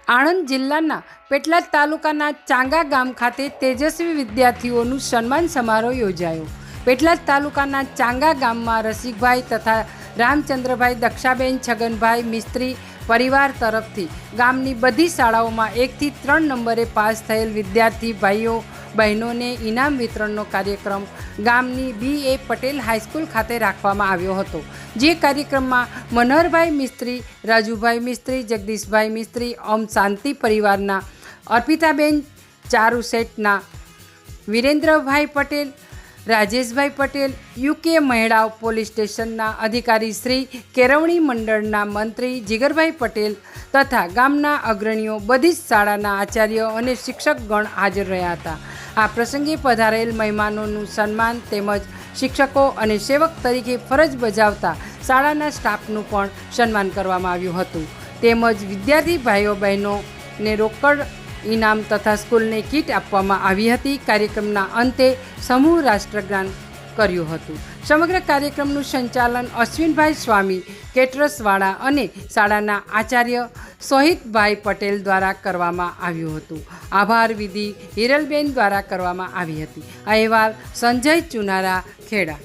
આણંદ જિલ્લાના પેટલાદ તાલુકાના ચાંગા ગામ ખાતે તેજસ્વી વિદ્યાર્થીઓનું સન્માન સમારોહ યોજાયો। પેટલાદ તાલુકાના ચાંગા ગામમાં રસિકભાઈ તથા રામચંદ્રભાઈ, દક્ષાબેન, છગનભાઈ મિસ્ત્રી પરિવાર તરફથી ગામની બધી શાળાઓમાં 1 થી 3 નંબરે પાસ થયેલ વિદ્યાર્થી ભાઈઓ બહેનોને ઇનામ વિતરણનો કાર્યક્રમ ગામની BA પટેલ હાઈસ્કૂલ ખાતે રાખવામાં આવ્યો હતો। જે કાર્યક્રમમાં મનોહરભાઈ મિસ્ત્રી, રાજુભાઈ મિસ્ત્રી, જગદીશભાઈ મિસ્ત્રી, ઓમ શાંતિ પરિવારના અર્પિતાબેન, ચારુ શેઠના વિરેન્દ્રભાઈ પટેલ, રાજેશભાઈ પટેલ, UK મહેડાવ પોલીસ સ્ટેશનના અધિકારી શ્રી, કેળવણી મંડળના મંત્રી જીગરભાઈ પટેલ તથા ગામના અગ્રણીઓ, બધી જ શાળાના આચાર્ય અને શિક્ષકગણ હાજર રહ્યા હતા। આ પ્રસંગે પધારેલ મહેમાનોનું સન્માન તેમજ શિક્ષકો અને સેવક તરીકે ફરજ બજાવતા શાળાના સ્ટાફનું પણ સન્માન કરવામાં આવ્યું હતું। તેમજ વિદ્યાર્થી ભાઈઓ બહેનોને રોકડ ઇનામ તથા સ્કૂલને કીટ આપવામાં આવી હતી। કાર્યક્રમના અંતે સમૂહ રાષ્ટ્રગાન કર્યું હતું। સમગ્ર કાર્યક્રમનું સંચાલન અશ્વિનભાઈ સ્વામી, કેટરસવાળા અને શાળાના આચાર્ય સોહિતભાઈ પટેલ દ્વારા કરવામાં આવ્યું હતું। આભાર વિધિ હિરલબેન દ્વારા કરવામાં આવી હતી। અહેવાલ સંજય ચુનારા, ખેડા।